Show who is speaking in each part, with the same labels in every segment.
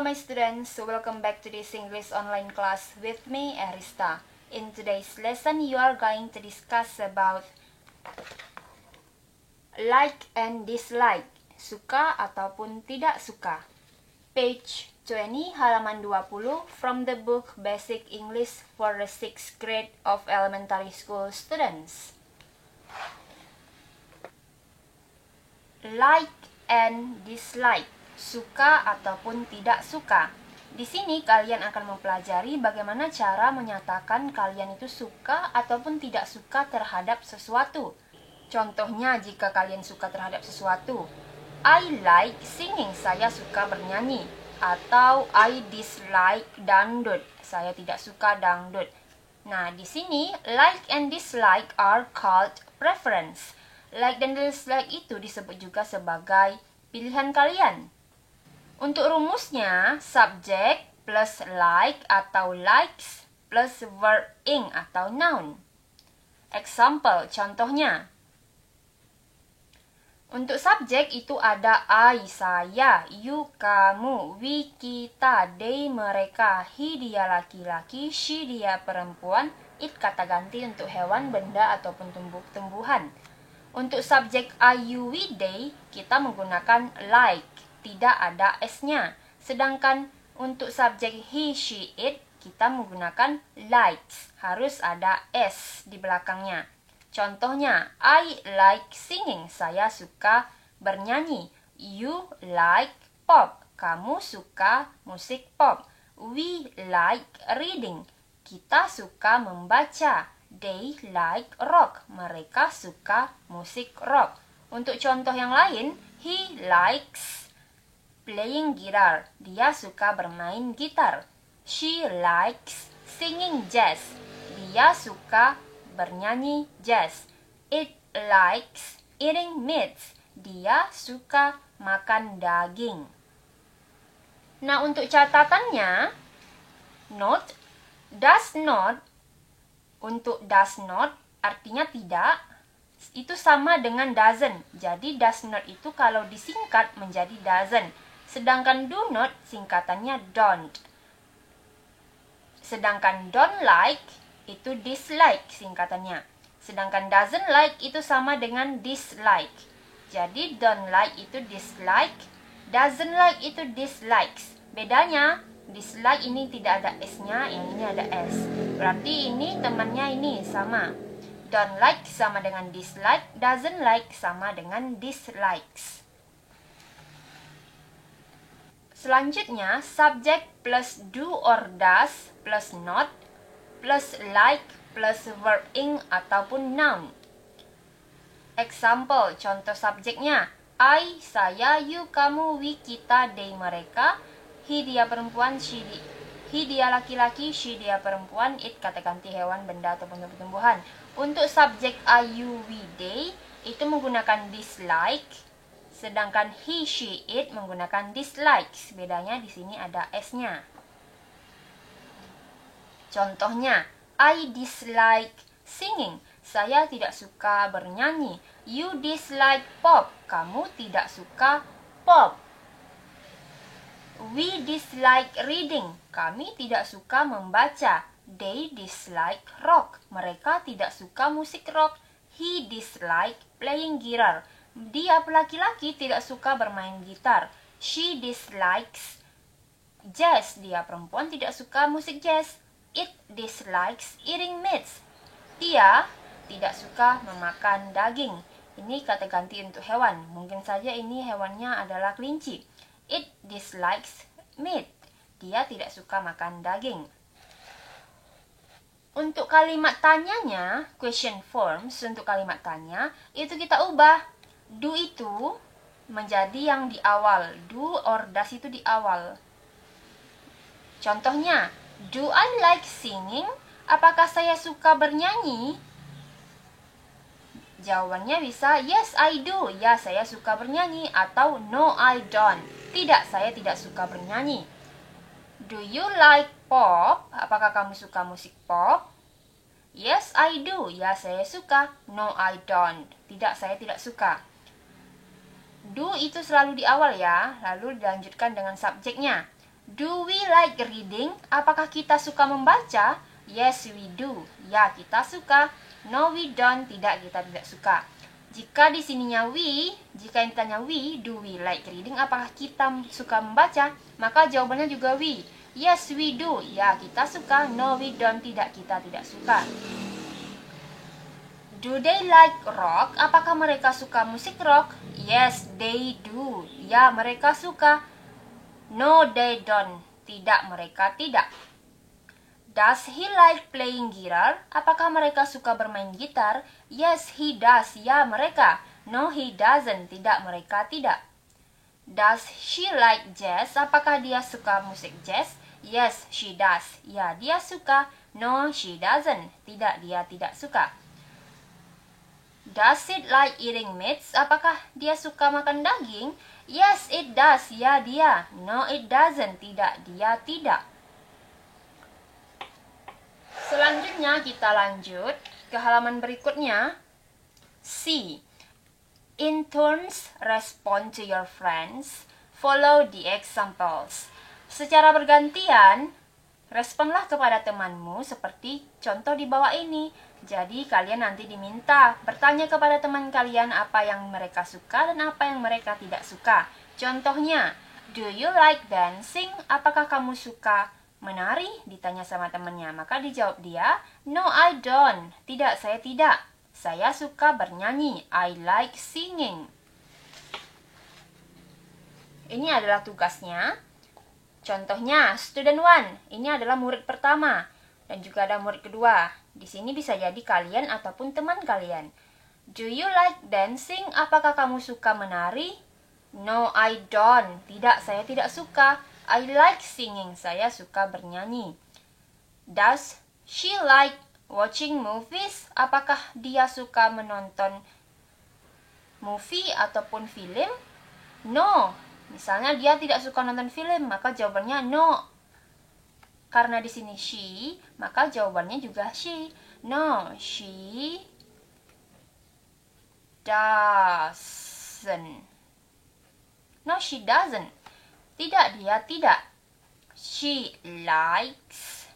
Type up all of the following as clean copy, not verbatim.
Speaker 1: my students, welcome back to this English online class with me, Arista. In today's lesson, you are going to discuss about like and dislike, suka ataupun tidak suka. Page 20, halaman 20 from the book Basic English for the 6th grade of elementary school students. Like and dislike, suka ataupun tidak suka. Di sini kalian akan mempelajari bagaimana cara menyatakan kalian itu suka ataupun tidak suka terhadap sesuatu. Contohnya, jika kalian suka terhadap sesuatu, I like singing, saya suka bernyanyi. Atau I dislike dangdut, saya tidak suka dangdut. Nah, di sini like and dislike are called preference. Like dan dislike itu disebut juga sebagai pilihan kalian. Untuk rumusnya, subject plus like atau likes plus verb ing atau noun. Example, contohnya. Untuk subjek itu ada I, saya, you, kamu, we, kita, they, mereka, he, dia laki-laki, she, dia perempuan, it kata ganti untuk hewan, benda, ataupun tumbuhan. Untuk subjek I, you, we, they, kita menggunakan like, tidak ada s-nya. Sedangkan untuk subjek he, she, it, kita menggunakan likes, harus ada s di belakangnya. Contohnya, I like singing, saya suka bernyanyi. You like pop, kamu suka musik pop. We like reading, kita suka membaca. They like rock, mereka suka musik rock. Untuk contoh yang lain, he likes playing guitar, dia suka bermain gitar. She likes singing jazz, dia suka bernyanyi jazz. It likes eating meat, dia suka makan daging. Nah, untuk catatannya, not, does not. Untuk does not artinya tidak, itu sama dengan doesn't. Jadi does not itu kalau disingkat menjadi doesn't. Sedangkan do not singkatannya don't. Sedangkan don't like itu dislike singkatannya. Sedangkan doesn't like itu sama dengan dislike. Jadi don't like itu dislike, doesn't like itu dislikes. Bedanya, dislike ini tidak ada s-nya, yang ini ada s. Berarti ini temannya ini sama. Don't like sama dengan dislike, doesn't like sama dengan dislikes. Selanjutnya, subject plus do or does plus not plus like plus verb ing ataupun noun. Example, contoh subjeknya. I, saya, you, kamu, we, kita, they, mereka. He, dia perempuan, he, dia laki-laki, she, dia perempuan. It, kata ganti hewan, benda, ataupun tumbuhan. Untuk subjek I, you, we, they, itu menggunakan dislike. Sedangkan he, she, it menggunakan dislikes. Bedanya di sini ada s-nya. Contohnya, I dislike singing, saya tidak suka bernyanyi. You dislike pop, kamu tidak suka pop. We dislike reading, kami tidak suka membaca. They dislike rock, mereka tidak suka musik rock. He dislike playing guitar, dia laki-laki tidak suka bermain gitar. She dislikes jazz, dia perempuan tidak suka musik jazz. It dislikes eating meat, dia tidak suka memakan daging. Ini kata ganti untuk hewan, mungkin saja ini hewannya adalah kelinci. It dislikes meat, dia tidak suka makan daging. Untuk kalimat tanyanya, question forms untuk kalimat tanya, itu kita ubah. Do itu menjadi yang di awal, do or does itu di awal. Contohnya, do I like singing? Apakah saya suka bernyanyi? Jawabannya bisa yes I do, ya saya suka bernyanyi. Atau no I don't, tidak, saya tidak suka bernyanyi. Do you like pop? Apakah kamu suka musik pop? Yes I do, ya saya suka. No I don't, tidak, saya tidak suka. Do itu selalu di awal ya, lalu dilanjutkan dengan subjeknya. Do we like reading? Apakah kita suka membaca? Yes, we do. Ya, kita suka. No, we don't. Tidak, kita tidak suka. Jika di sininya we, jika ditanya do we like reading? Apakah kita suka membaca? Maka jawabannya juga we. Yes, we do. Ya, kita suka. No, we don't. Tidak, kita tidak suka. Do they like rock? Apakah mereka suka musik rock? Yes, they do. Ya, mereka suka. No, they don't. Tidak, mereka tidak. Does he like playing guitar? Apakah mereka suka bermain gitar? Yes, he does. Ya, mereka. No, he doesn't. Tidak, mereka tidak. Does she like jazz? Apakah dia suka musik jazz? Yes, she does. Ya, dia suka. No, she doesn't. Tidak, dia tidak suka. Does it like eating meat? Apakah dia suka makan daging? Yes, it does. Ya, dia. No, it doesn't. Tidak, dia tidak. Selanjutnya kita lanjut ke halaman berikutnya. C. In turns, respond to your friends. Follow the examples. Secara bergantian, responlah kepada temanmu seperti contoh di bawah ini. Jadi kalian nanti diminta bertanya kepada teman kalian apa yang mereka suka dan apa yang mereka tidak suka. Contohnya, do you like dancing? Apakah kamu suka menari? Ditanya sama temannya. Maka dijawab dia, no, I don't. Tidak, saya tidak. Saya suka bernyanyi. I like singing. Ini adalah tugasnya. Contohnya, student 1. Ini adalah murid pertama. Dan juga ada murid kedua. Di sini bisa jadi kalian ataupun teman kalian. Do you like dancing? Apakah kamu suka menari? No, I don't. Tidak, saya tidak suka. I like singing. Saya suka bernyanyi. Does she like watching movies? Apakah dia suka menonton movie ataupun film? No. Misalnya dia tidak suka nonton film, maka jawabannya no. Karena di sini she, maka jawabannya juga she. No, she doesn't. No, she doesn't. Tidak, dia tidak. She likes.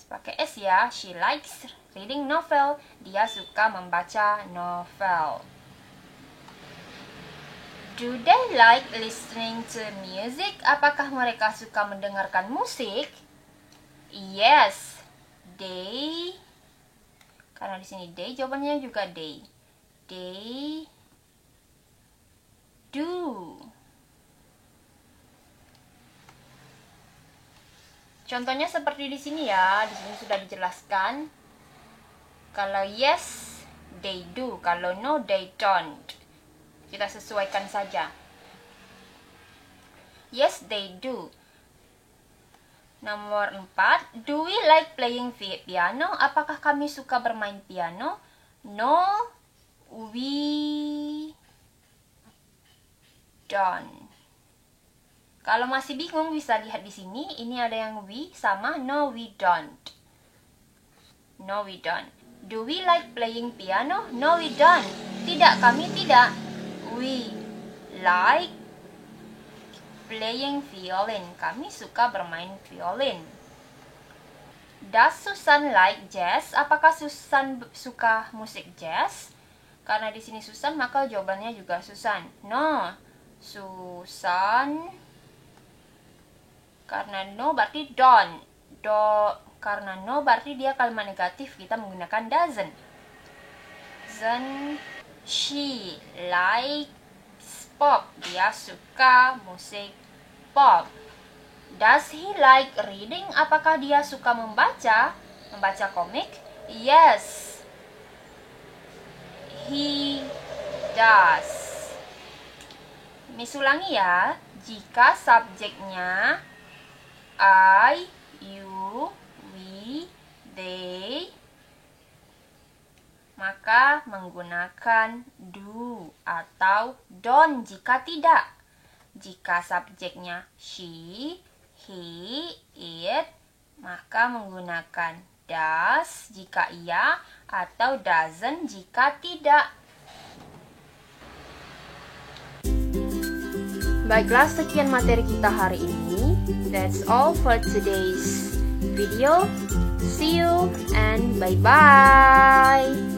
Speaker 1: Pakai S ya. She likes reading novel. Dia suka membaca novel. Do they like listening to music? Apakah mereka suka mendengarkan musik? Yes, they. Karena di sini they, jawabannya juga they. They do. Contohnya seperti di sini ya. Di sini sudah dijelaskan. Kalau yes, they do. Kalau no, they don't. Kita sesuaikan saja. Yes, they do. Nomor 4. Do we like playing piano? Apakah kami suka bermain piano? No, we don't. Kalau masih bingung bisa lihat di sini. Ini ada yang we sama no, we don't. No, we don't. Do we like playing piano? No, we don't. Tidak, kami tidak. We like playing violin. Kami suka bermain violin. Does Susan like jazz? Apakah Susan suka musik jazz? Karena di sini Susan, maka jawabannya juga Susan. No, Susan. Karena no berarti don't. Karena no berarti dia kalimat negatif. Kita menggunakan doesn't. Doesn't she likes pop? Dia suka musik pop. Does he like reading? Apakah dia suka membaca komik? Yes, he does. Miss ulangi ya. Jika subjeknya I, you, we, they, maka menggunakan do atau don't jika tidak. Jika subjeknya she, he, it, maka menggunakan does jika iya atau doesn't jika tidak. Baiklah, sekian materi kita hari ini. That's all for today's video. See you and bye-bye.